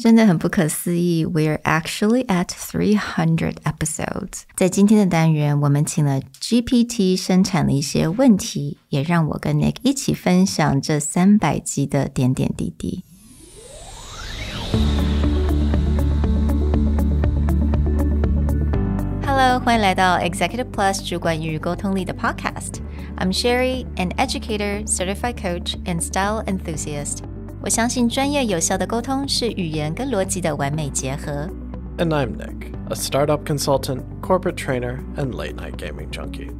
真的很不可思议 We're actually at 300 episodes. 在今天的单元，我们请了 GPT 生产了一些问题，也让我跟 Nick 一起分享这300集的点点滴滴。Hello, 欢迎来到 Executive Plus 主管与沟通力的 Podcast. I'm Sherry, an educator, certified coach, and style enthusiast. 我相信专业有效的沟通是语言跟逻辑的完美结合。And I'm Nick, a startup consultant, corporate trainer, and late-night gaming junkie.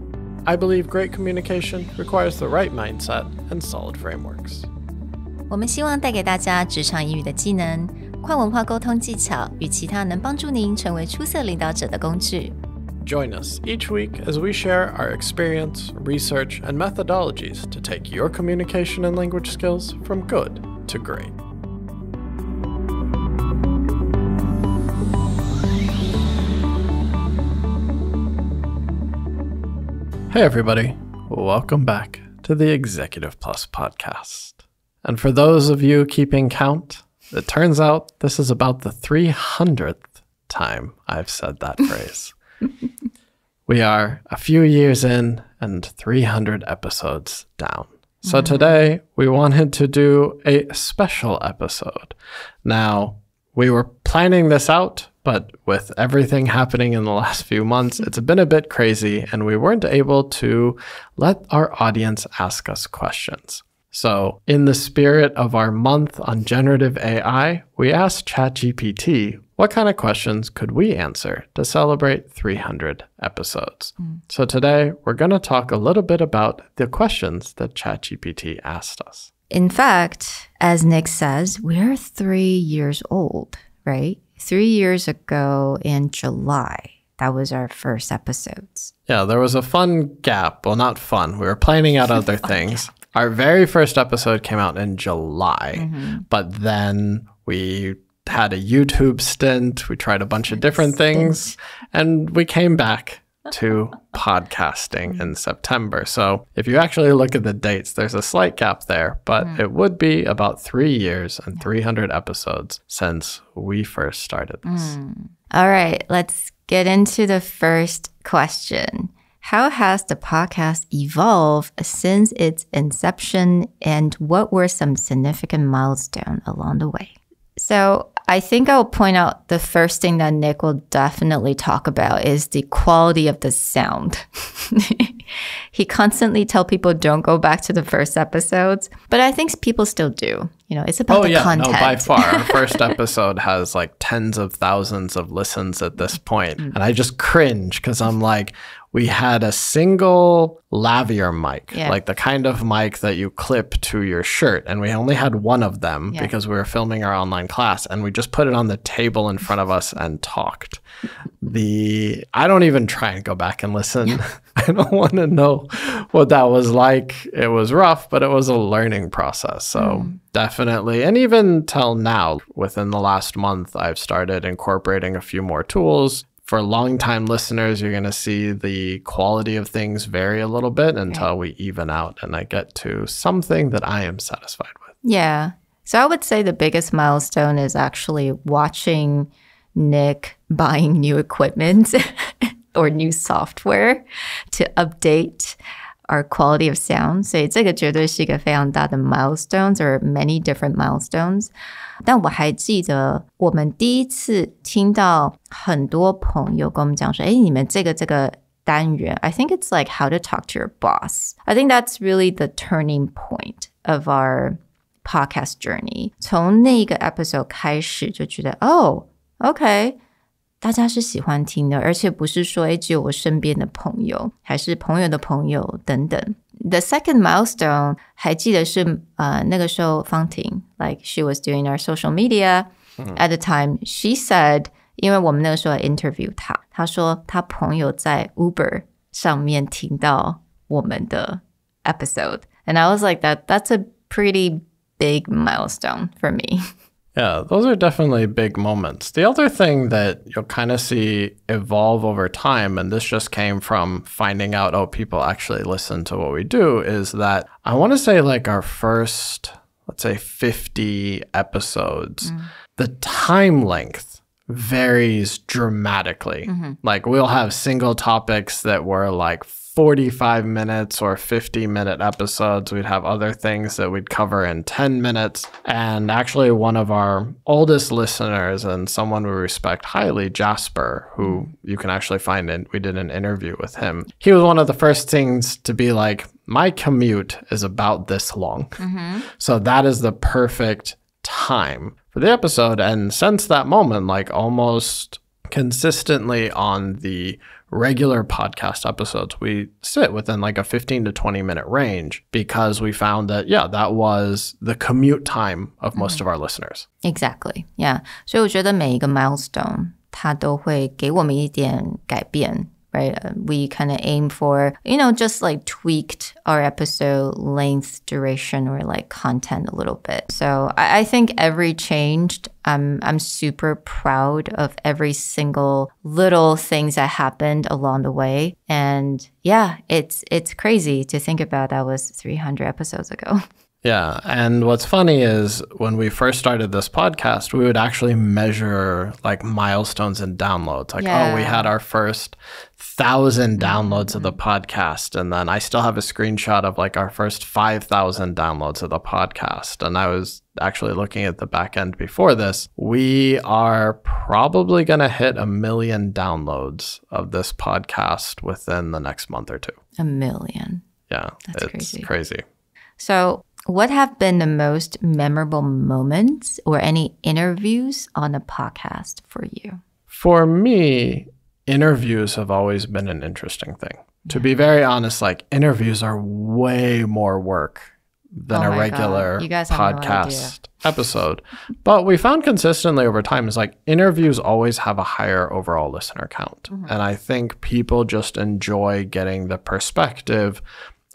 I believe great communication requires the right mindset and solid frameworks. 我们希望带给大家职场英语的技能、跨文化沟通技巧与其他能帮助您成为出色领导者的工具。Join us each week as we share our experience, research, and methodologies to take your communication and language skills from good to great. Hey everybody, welcome back to the Executive Plus podcast. And for those of you keeping count, it turns out this is about the 300th time I've said that phrase. We are a few years in and 300 episodes down. So today we wanted to do a special episode. Now, we were planning this out, but with everything happening in the last few months, it's been a bit crazy and we weren't able to let our audience ask us questions. So in the spirit of our month on generative AI, we asked ChatGPT, what kind of questions could we answer to celebrate 300 episodes? So today, we're going to talk a little bit about the questions that ChatGPT asked us. In fact, as Nick says, we're 3 years old, right? 3 years ago in July, that was our first episodes. Yeah, there was a fun gap. Well, not fun. We were planning out other things. Our very first episode came out in July, but then we had a YouTube stint. We tried a bunch of different things, and we came back to podcasting in September. So if you actually look at the dates, there's a slight gap there, but it would be about 3 years and 300 episodes since we first started this. All right, let's get into the first question. How has the podcast evolved since its inception, and what were some significant milestones along the way? So I think I'll point out the first thing that Nick will definitely talk about is the quality of the sound. He constantly tells people don't go back to the first episodes, but I think people still do. You know, it's about the content. No, by far. Our first episode has like tens of thousands of listens at this point. And I just cringe because I'm like, we had a single lavalier mic, like the kind of mic that you clip to your shirt. And we only had one of them because we were filming our online class. And we just put it on the table in front of us and talked. I don't even try and go back and listen. I don't want to know what that was like. It was rough, but it was a learning process. So definitely. And even till now, within the last month, I've started incorporating a few more tools. For longtime listeners, you're going to see the quality of things vary a little bit until we even out and I get to something that I am satisfied with. Yeah. So I would say the biggest milestone is actually watching Nick buying new equipment or new software to update our quality of sound. 所以这个绝对是一个非常大的 milestones or many different milestones. 但我还记得我们第一次听到很多朋友跟我们讲说，你们这个单元 I think it's like how to talk to your boss. I think that's really the turning point of our podcast journey. 从那个 episode 开始就觉得okay, 大家是喜欢听的，而且不是说只有我身边的朋友，还是朋友的朋友等等。The second milestone 还记得是那个时候方婷 like she was doing our social media at the time. She said 因为我们那个时候 interview 她说她朋友在 Uber 上面听到我们的 episode. And I was like that's a pretty big milestone for me. Yeah, those are definitely big moments. The other thing that you'll kind of see evolve over time, and this just came from finding out, people actually listen to what we do, is that I want to say like our first, let's say 50 episodes, the time length varies dramatically. Like we'll have single topics that were like 45 minutes or 50-minute episodes. We'd have other things that we'd cover in 10 minutes. And actually one of our oldest listeners and someone we respect highly, Jasper, who you can actually find in, we did an interview with him. He was one of the first things to be like, my commute is about this long. So that is the perfect time for the episode. And since that moment, like almost consistently on the regular podcast episodes, we sit within like a 15 to 20 minute range because we found that, yeah, that was the commute time of most of our listeners. Exactly. Yeah. 所以我觉得每一个 milestone 它都会给我们一点改变。Right? We kind of aim for, just like tweaked our episode length, duration, or like content a little bit. So I think every change, I'm super proud of every single little things that happened along the way. And yeah, it's crazy to think about that was 300 episodes ago. Yeah. And what's funny is when we first started this podcast, we would actually measure like milestones and downloads. Like, oh, we had our first 1,000 downloads of the podcast. And then I still have a screenshot of like our first 5,000 downloads of the podcast. And I was actually looking at the back end before this. We are probably going to hit 1 million downloads of this podcast within the next month or two. 1 million. Yeah. That's crazy. So what have been the most memorable moments or any interviews on a podcast for you? For me, interviews have always been an interesting thing. To be very honest, like interviews are way more work than a regular podcast episode. But we found consistently over time is like interviews always have a higher overall listener count. And I think people just enjoy getting the perspective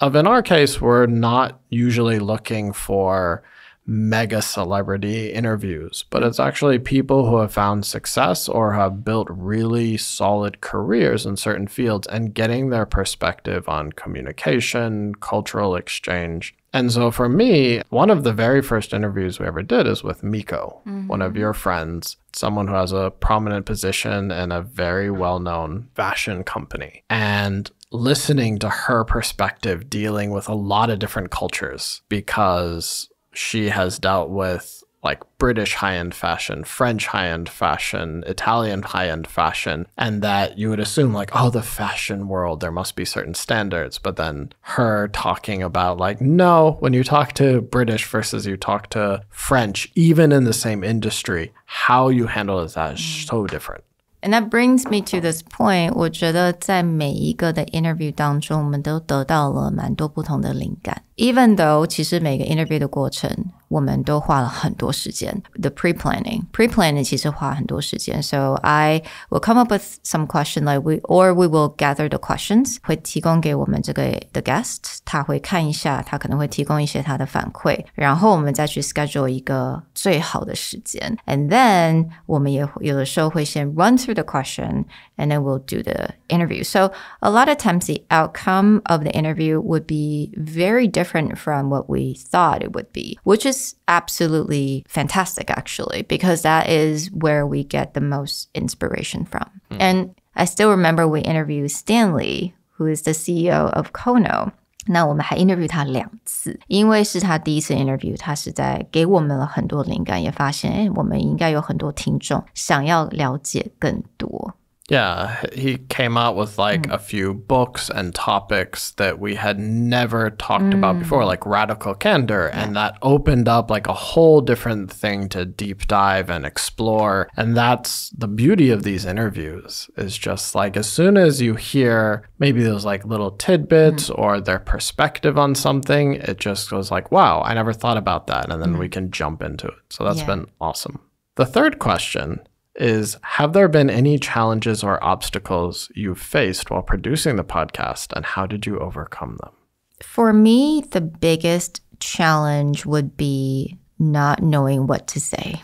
of, in our case, we're not usually looking for mega celebrity interviews, but it's actually people who have found success or have built really solid careers in certain fields and getting their perspective on communication, cultural exchange. And so for me, one of the very first interviews we ever did is with Miko, one of your friends, someone who has a prominent position in a very well-known fashion company. And listening to her perspective dealing with a lot of different cultures because she has dealt with like British high-end fashion, French high-end fashion, Italian high-end fashion, and that you would assume like, oh, the fashion world, there must be certain standards. But then her talking about like, no, when you talk to British versus you talk to French, even in the same industry, how you handle that is so different. And that brings me to this point. 我觉得在每一个的 interview 当中，我们都得到了蛮多不同的灵感。Even though 其实每个 interview 的过程，我们都花了很多时间。The pre-planning 其实花很多时间。So I will come up with some question like we will gather the questions， 会提供给我们这个的 guest， 他会看一下，他可能会提供一些他的反馈，然后我们再去 schedule 一个最好的时间。And then 我们也有的时候会先 run through the question and then we'll do the interview. So a lot of times the outcome of the interview would be very different from what we thought it would be, which is absolutely fantastic actually, because that is where we get the most inspiration from. And I still remember we interviewed Stanley, who is the CEO of Kono. 那我们还 interview 他2次，因为是他第一次 interview， 他是在给我们了很多灵感，也发现我们应该有很多听众想要了解更多。Yeah, he came out with like a few books and topics that we had never talked about before, like radical candor. Yeah. And that opened up like a whole different thing to deep dive and explore. And that's the beauty of these interviews is just like as soon as you hear maybe those like little tidbits or their perspective on something, it just goes like, wow, I never thought about that. And then we can jump into it. So that's been awesome. The third question is, have there been any challenges or obstacles you've faced while producing the podcast, and how did you overcome them? For me, the biggest challenge would be not knowing what to say.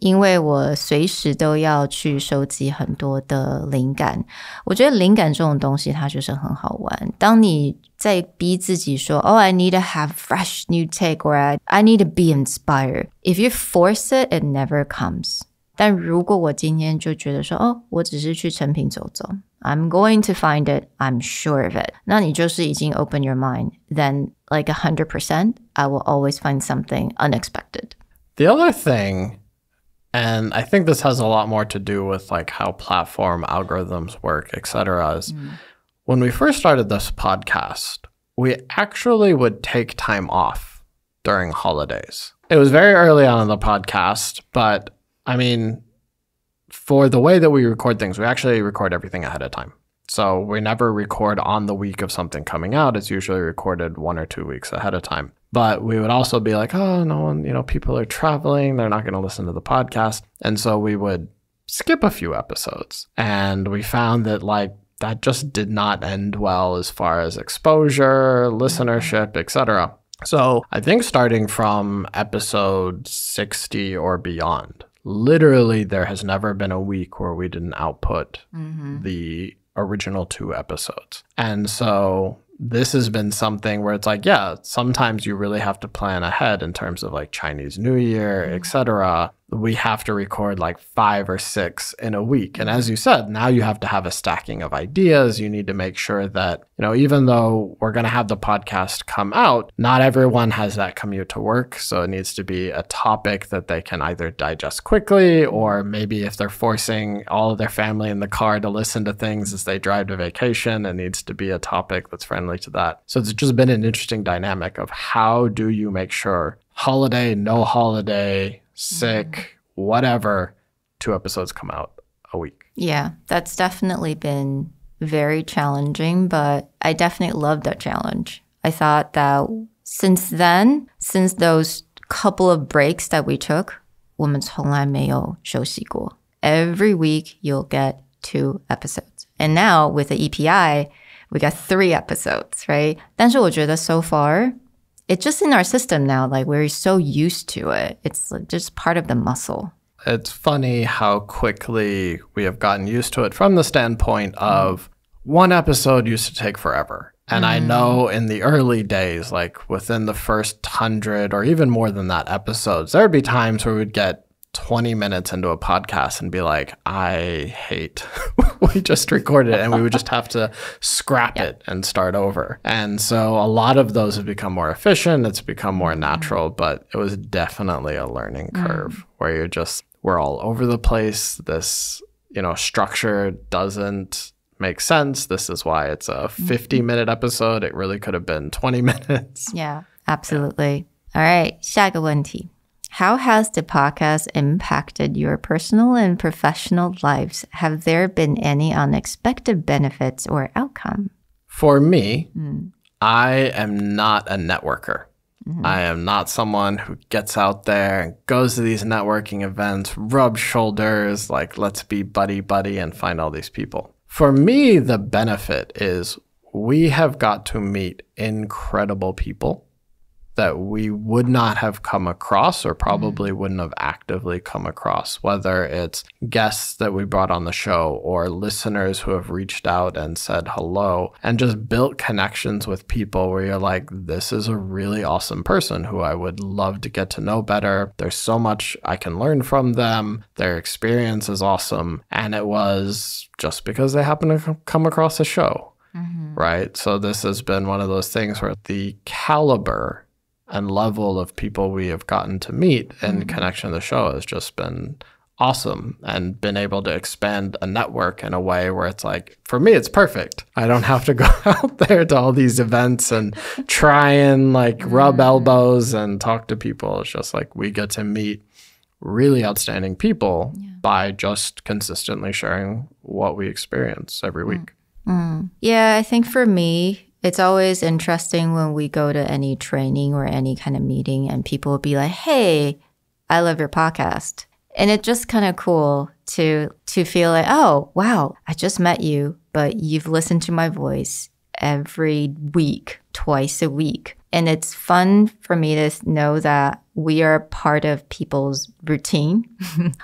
因为我随时都要去收集很多的灵感。我觉得灵感这种东西它就是很好玩。当你在逼自己说 Oh, I need to have fresh new take or I need to be inspired. If you force it, it never comes. 但如果我今天就觉得说我只是去成品走走 I'm going to find it, I'm sure of it. 那你就是已经 open your mind. Then like 100%, I will always find something unexpected. The other thing, and I think this has a lot more to do with like how platform algorithms work, etc., is when we first started this podcast, we actually would take time off during holidays. It was very early on in the podcast, but I mean, for the way that we record things, we actually record everything ahead of time. So we never record on the week of something coming out. It's usually recorded 1 or 2 weeks ahead of time. But we would also be like, oh, no one, people are traveling. They're not going to listen to the podcast. And so we would skip a few episodes. And we found that like that just did not end well as far as exposure, listenership, etc. So I think starting from episode 60 or beyond, literally there has never been a week where we didn't output the original 2 episodes. And so this has been something where it's like, yeah, sometimes you really have to plan ahead in terms of like Chinese New Year, etc. We have to record like 5 or 6 in a week. And as you said, now you have to have a stacking of ideas. You need to make sure that, even though we're going to have the podcast come out, not everyone has that commute to work. So it needs to be a topic that they can either digest quickly, or maybe if they're forcing all of their family in the car to listen to things as they drive to vacation, it needs to be a topic that's friendly to that. So it's just been an interesting dynamic of how do you make sure holiday, no holiday, sick, whatever, 2 episodes come out a week. Yeah, that's definitely been very challenging, but I definitely loved that challenge. I thought that since those couple of breaks that we took, 我们从来没有休息过. Every week you'll get 2 episodes. And now with the EPI, we got 3 episodes, right? 但是我觉得 so far, it's just in our system now. Like we're so used to it. It's just part of the muscle. It's funny how quickly we have gotten used to it from the standpoint of one episode used to take forever. And I know in the early days, like within the first 100 or even more than that episodes, there would be times where we'd get 20 minutes into a podcast and be like, I hate we just recorded it, and we would just have to scrap it and start over. And so a lot of those have become more efficient. It's become more natural, but it was definitely a learning curve where we're all over the place. This, structure doesn't make sense. This is why it's a 50-minute episode. It really could have been 20 minutes. Yeah, absolutely. All right, 下一个问题. How has the podcast impacted your personal and professional lives? Have there been any unexpected benefits or outcome? For me, I am not a networker. I am not someone who gets out there and goes to these networking events, rubs shoulders, like let's be buddy-buddy and find all these people. For me, the benefit is we have got to meet incredible people that we would not have come across or probably wouldn't have actively come across, whether it's guests that we brought on the show or listeners who have reached out and said hello and just built connections with people where you're like, this is a really awesome person who I would love to get to know better. There's so much I can learn from them. Their experience is awesome. And it was just because they happened to come across a show, right? So this has been one of those things where the caliber and level of people we have gotten to meet in connection to the show has just been awesome, and been able to expand a network in a way where it's like, for me, it's perfect. I don't have to go out there to all these events and try and like rub elbows and talk to people. It's just like we get to meet really outstanding people by just consistently sharing what we experience every week. Yeah, I think for me, it's always interesting when we go to any training or any kind of meeting and people will be like, hey, I love your podcast. And it's just kind of cool to feel like, oh, wow, I just met you, but you've listened to my voice every week, twice a week. And it's fun for me to know that we are part of people's routine.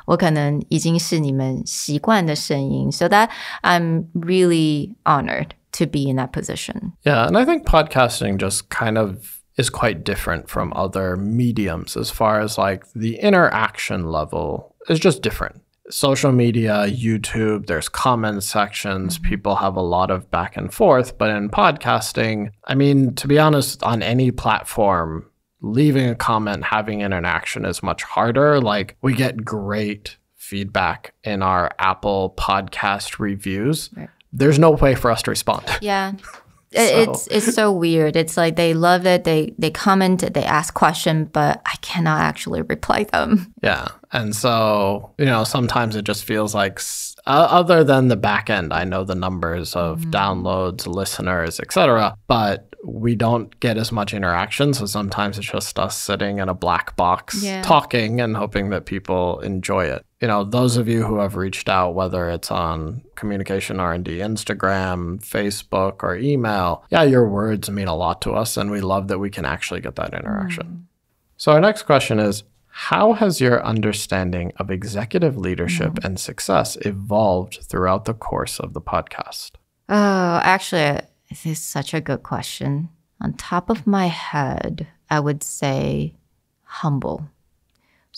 我可能已经是你们习惯的声音 so that I'm really honored to be in that position. Yeah, and I think podcasting just kind of is quite different from other mediums as far as like the interaction level is just different. Social media, YouTube, there's comment sections. People have a lot of back and forth. But in podcasting, I mean, to be honest, on any platform, leaving a comment, having an interaction is much harder. Like we get great feedback in our Apple podcast reviews. Right. There's no way for us to respond. Yeah. It's so weird. It's like they love it. They comment, they ask questions, but I cannot actually reply them. Yeah. And so, you know, sometimes it just feels like other than the back end, I know the numbers of downloads, listeners, etc., but we don't get as much interaction. So sometimes it's just us sitting in a black box talking and hoping that people enjoy it. You know, those of you who have reached out, whether it's on Communication R&D, Instagram, Facebook, or email, yeah, your words mean a lot to us, and we love that we can actually get that interaction. So our next question is, how has your understanding of executive leadership and success evolved throughout the course of the podcast? Oh, actually, this is such a good question. On top of my head, I would say humble.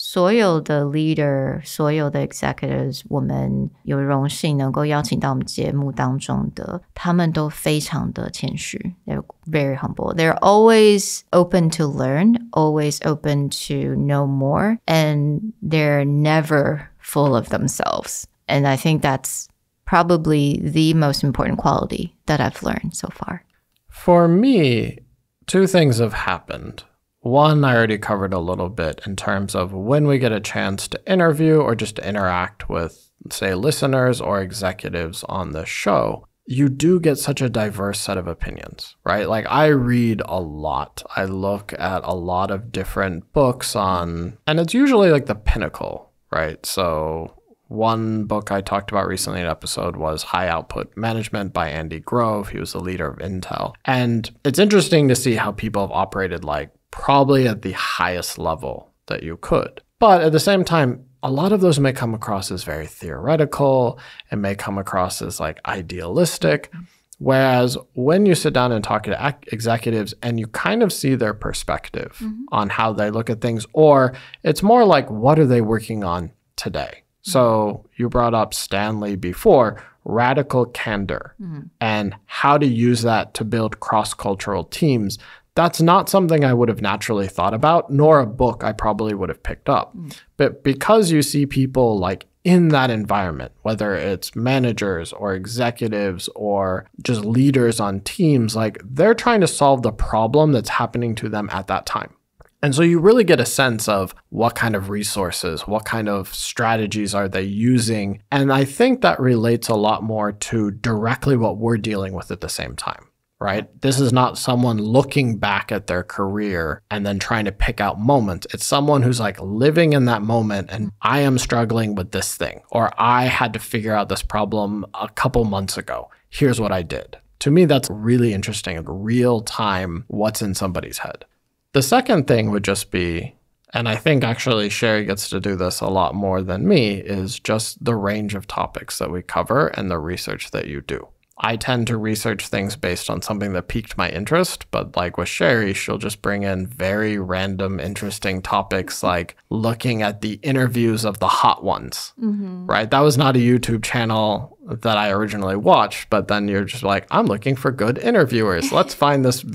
所有的 leader, 所有的 executives, 我们有荣幸能够邀请到我们节目当中的，他们都非常的谦虚. They're very humble. They're always open to learn, always open to know more, and they're never full of themselves. And I think that's probably the most important quality that I've learned so far. For me, two things have happened. One, I already covered a little bit in terms of when we get a chance to interview or just to interact with, say, listeners or executives on the show, you do get such a diverse set of opinions, right? Like I read a lot. I look at a lot of different books on, and it's usually like the pinnacle, right? So one book I talked about recently in an episode was High Output Management by Andy Grove. He was the leader of Intel. And it's interesting to see how people have operated like probably at the highest level that you could. But at the same time, a lot of those may come across as very theoretical and may come across as like idealistic. Whereas when you sit down and talk to executives and you kind of see their perspective on how they look at things, or it's more like, what are they working on today? So you brought up Stanley before, radical candor and how to use that to build cross-cultural teams. That's not something I would have naturally thought about, nor a book I probably would have picked up. But because you see people like in that environment, whether it's managers or executives or just leaders on teams, like they're trying to solve the problem that's happening to them at that time. And so you really get a sense of what kind of resources, what kind of strategies are they using. And I think that relates a lot more to directly what we're dealing with at the same time, right? This is not someone looking back at their career and then trying to pick out moments. It's someone who's like living in that moment and I am struggling with this thing, or I had to figure out this problem a couple months ago. Here's what I did. To me, that's really interesting, like real time, what's in somebody's head. The second thing would just be, and I think actually Sherry gets to do this a lot more than me, is just the range of topics that we cover and the research that you do. I tend to research things based on something that piqued my interest, but like with Sherry, she'll just bring in very random, interesting topics like looking at the interviews of the hot ones, right? That was not a YouTube channel that I originally watched, but then you're just like, I'm looking for good interviewers. Let's find this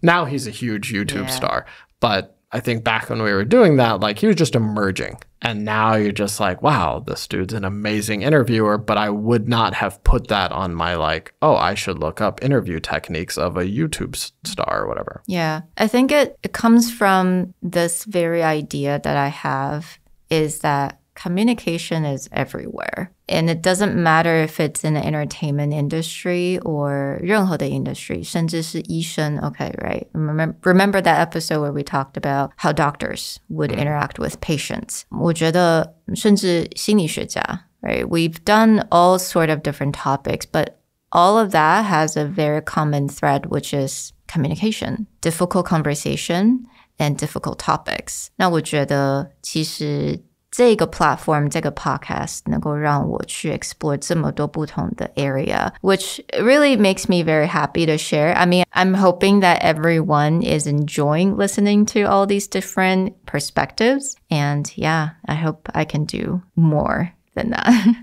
now he's a huge YouTube star, but I think back when we were doing that, like he was just emerging. And now you're just like, wow, this dude's an amazing interviewer, but I would not have put that on my like, oh, I should look up interview techniques of a YouTube star or whatever. Yeah, I think it comes from this very idea that I have is that communication is everywhere. And it doesn't matter if it's in the entertainment industry or 任何的 industry, 甚至是医生, okay, right? Remember that episode where we talked about how doctors would interact with patients. 我觉得甚至心理学家, right? We've done all sort of different topics, but all of that has a very common thread, which is communication. Difficult conversation and difficult topics. 那我觉得其实这个 platform, 这个 podcast 能够让我去 explore 这么多不同的 area, which really makes me very happy to share. I mean, I'm hoping that everyone is enjoying listening to all these different perspectives. And yeah, I hope I can do more than that.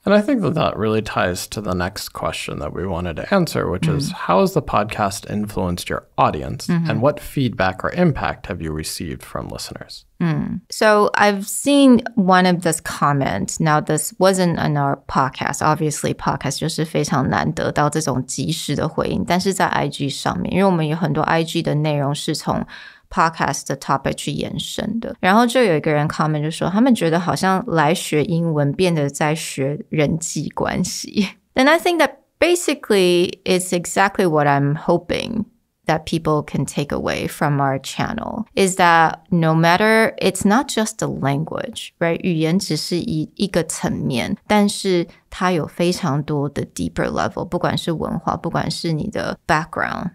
And I think that really ties to the next question that we wanted to answer, which is how has the podcast influenced your audience and what feedback or impact have you received from listeners? So I've seen one of this comment. Now, this wasn't on our podcast. Obviously, podcast 就是非常难得到这种即时的回应，但是在 IG 上面，因为我们有很多 IG 的内容是从podcast 的 topic 去延伸的，然后就有一个人 comment 就说他们觉得好像来学英文变得在学人际关系。And I think that basically it's exactly what I'm hoping that people can take away from our channel is that no matter, it's not just the language, right? 语言只是一个层面，但是它有非常多的 deeper level, 不管是文化，不管是你的 background,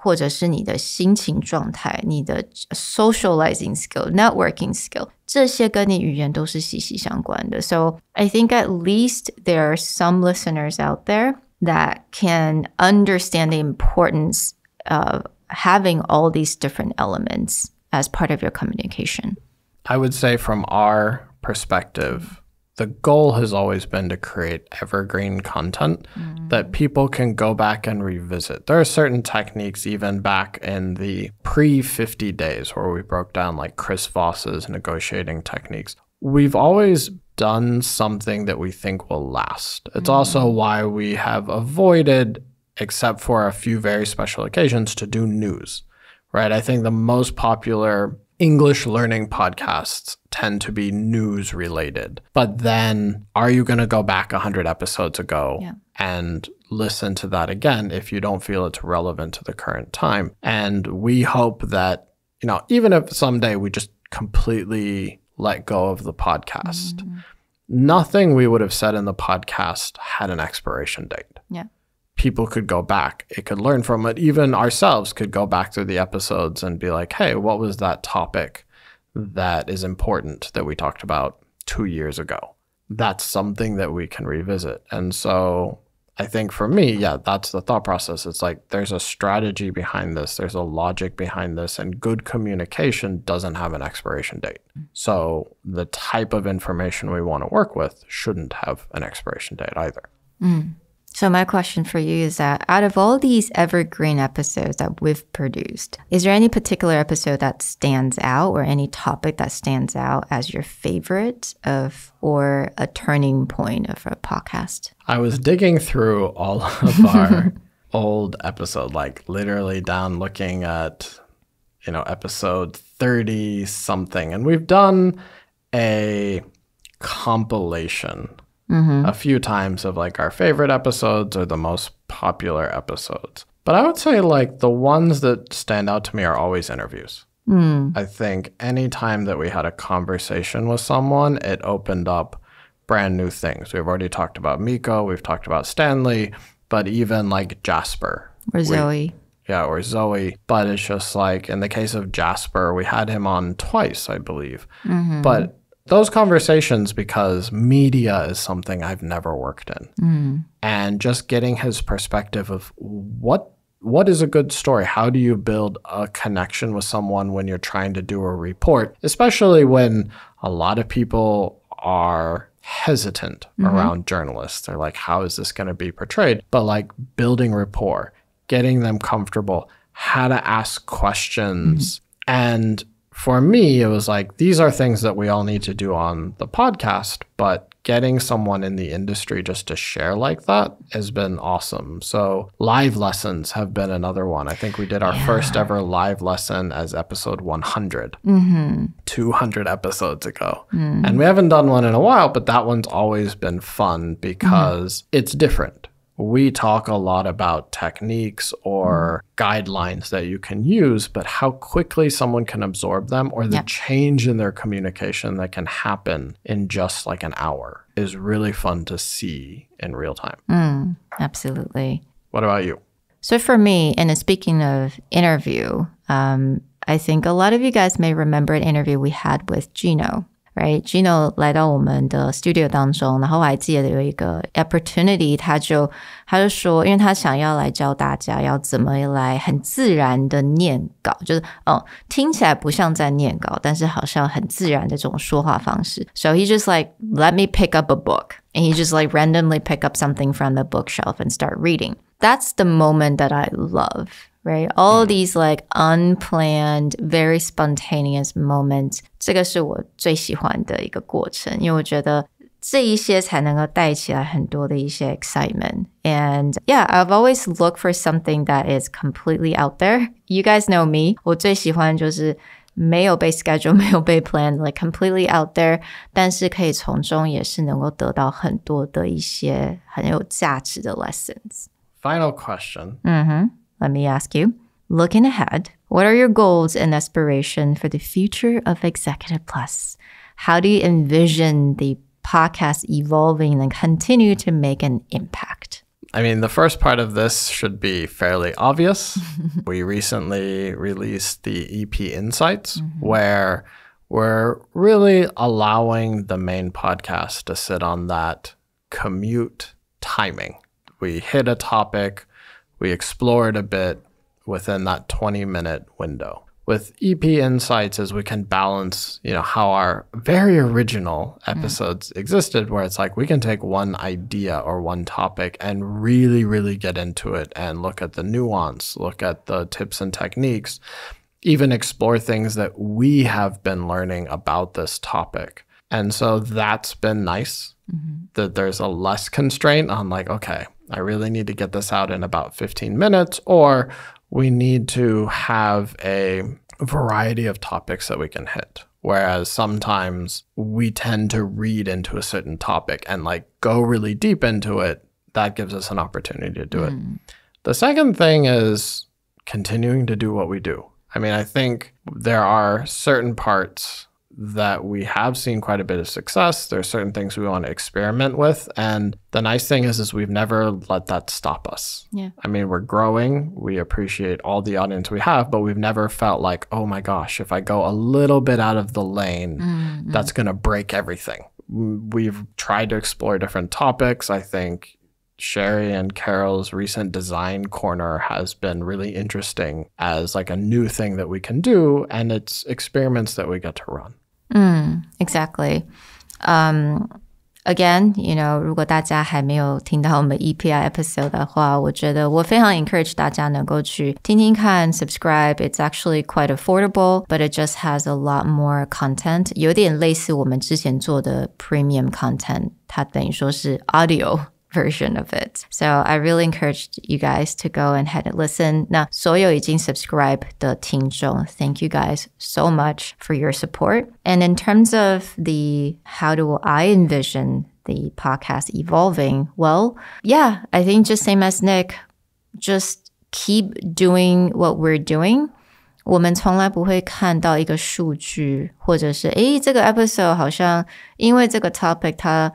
或者是你的心情状态，你的 socializing skill, networking skill, 这些跟你语言都是息息相关的。So I think at least there are some listeners out there that can understand the importance of having all these different elements as part of your communication. I would say from our perspective, the goal has always been to create evergreen content that people can go back and revisit. There are certain techniques even back in the pre-50 days where we broke down like Chris Voss's negotiating techniques. We've always done something that we think will last. It's also why we have avoided, except for a few very special occasions, to do news, right? I think the most popular English learning podcasts tend to be news related. But then are you going to go back 100 episodes ago and listen to that again if you don't feel it's relevant to the current time? And we hope that, you know, even if someday we just completely let go of the podcast, nothing we would have said in the podcast had an expiration date. Yeah. People could go back. It could learn from it. Even ourselves could go back through the episodes and be like, hey, what was that topic that is important that we talked about 2 years ago? That's something that we can revisit. And so I think for me, yeah, that's the thought process. It's like there's a strategy behind this. There's a logic behind this. And good communication doesn't have an expiration date. So the type of information we want to work with shouldn't have an expiration date either. So my question for you is that out of all these evergreen episodes that we've produced, is there any particular episode that stands out or any topic that stands out as your favorite of or a turning point of a podcast? I was digging through all of our old episode, like literally down looking at, you know, episode 30 something. And we've done a compilation a few times of like our favorite episodes or the most popular episodes. But I would say like the ones that stand out to me are always interviews. I think anytime that we had a conversation with someone, it opened up brand new things. We've already talked about Miko, we've talked about Stanley, but even like Jasper. Or Zoe. Or Zoe. But it's just like in the case of Jasper, we had him on twice, I believe. But those conversations, because media is something I've never worked in. And just getting his perspective of what is a good story? How do you build a connection with someone when you're trying to do a report, especially when a lot of people are hesitant around journalists. They're like, how is this going to be portrayed? But like building rapport, getting them comfortable, how to ask questions. And for me, it was like, these are things that we all need to do on the podcast, but getting someone in the industry just to share like that has been awesome. So live lessons have been another one. I think we did our first ever live lesson as episode 100, 200 episodes ago. And we haven't done one in a while, but that one's always been fun because it's different. We talk a lot about techniques or guidelines that you can use, but how quickly someone can absorb them or the change in their communication that can happen in just like an hour is really fun to see in real time. Absolutely. What about you? So for me, and speaking of interview, I I think a lot of you guys may remember an interview we had with Gino. Right? Gino 来到我们的 studio 当中，然后我还记得有一个 opportunity， 他就说，因为他想要来教大家要怎么来很自然的念稿，就是听起来不像在念稿，但是好像很自然的这种说话方式。So he just like, let me pick up a book. And he just like randomly pick up something from the bookshelf and start reading. That's the moment that I love.Right? All these like unplanned, very spontaneous moments. 这个是我最喜欢的一个过程，因为我觉得这一些才能够带起来很多的一些 excitement. And yeah, I've always looked for something that is completely out there. You guys know me. 我最喜欢就是没有被 schedule, 没有被 plan, like completely out there. 但是可以从中也是能够得到很多的一些很有价值的 lessons. Final question. Let me ask you, looking ahead, what are your goals and aspiration for the future of Executive Plus? How do you envision the podcast evolving and continue to make an impact? I mean, the first part of this should be fairly obvious. We recently released the EP Insights, where we're really allowing the main podcast to sit on that commute timing. We hit a topic.We explored a bit within that 20-minute window. With EP Insights, as we can balance, how our very original episodes existed, where it's like we can take one idea or one topic and really, really get into it and look at the nuance, look at the tips and techniques, even explore things that we have been learning about this topic. And so that's been nice, that there's a less constraint on like, okay, I really need to get this out in about 15 minutes, or we need to have a variety of topics that we can hit. Whereas sometimes we tend to read into a certain topic and like go really deep into it. That gives us an opportunity to do it. The second thing is continuing to do what we do. I mean, I think there are certain parts that we have seen quite a bit of success. There are certain things we want to experiment with. And the nice thing is we've never let that stop us. Yeah. I mean, we're growing. We appreciate all the audience we have, but we've never felt like, oh my gosh, if I go a little bit out of the lane, that's going to break everything. We've tried to explore different topics. I think Sherry and Carol's recent design corner has been really interesting as like a new thing that we can do. And it's experiments that we get to run. Exactly. Again, 如果大家还没有听到我们 EPI episode 的话，我觉得我非常 encourage 大家能够去听听看 subscribe. It's actually quite affordable, but it just has a lot more content. 有点类似我们之前做的 premium content. 它等于说是 audio version of it. So I really encouraged you guys to go ahead and listen. 那所有已经 subscribe 的听众, thank you guys so much for your support. And in terms of the how do I envision the podcast evolving? Well, yeah, I think just same as Nick, just keep doing what we're doing. 我们从来不会看到一个数据，或者是这个 episode 好像因为这个 topic 它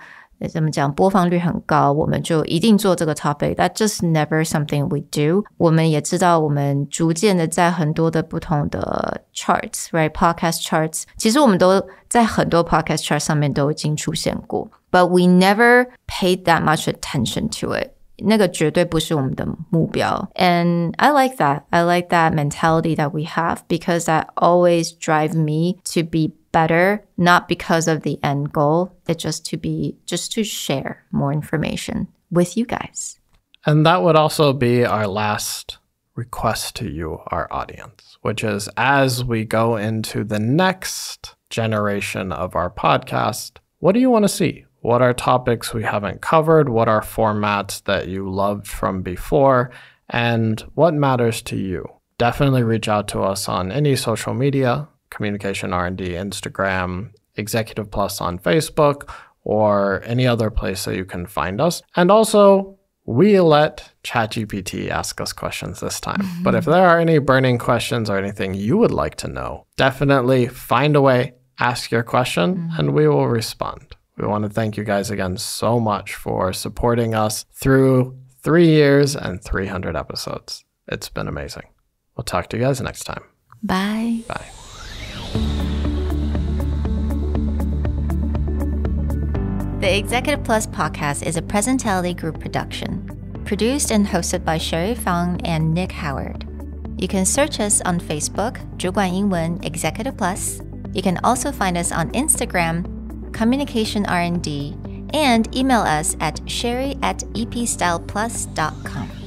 怎么讲播放率很高，我们就一定做这个 topic. That's just never something we do. 我们也知道我们逐渐的在很多的不同的 charts, right? Podcast charts. 其实我们都在很多 podcast charts 上面都已经出现过。But we never paid that much attention to it. 那个绝对不是我们的目标。And I like that. I like that mentality that we have because that always drives me to be better, not because of the end goal. It's just to share more information with you guys. And that would also be our last request to you, our audience, which is as we go into the next generation of our podcast, what do you want to see? What are topics we haven't covered? What are formats that you loved from before? And what matters to you? Definitely reach out to us on any social media, Communication R&D, Instagram, Executive Plus on Facebook, or any other place that you can find us. And also, we let ChatGPT ask us questions this time. But if there are any burning questions or anything you would like to know, definitely find a way, ask your question, and we will respond. We want to thank you guys again so much for supporting us through 3 years and 300 episodes. It's been amazing. We'll talk to you guys next time. Bye. Bye. The Executive Plus podcast is a Presentality Group production, produced and hosted by Sherry Fang and Nick Howard. You can search us on Facebook, 主管英文 Executive Plus. You can also find us on Instagram, Communication R&D, and email us at sherry@epstyleplus.com.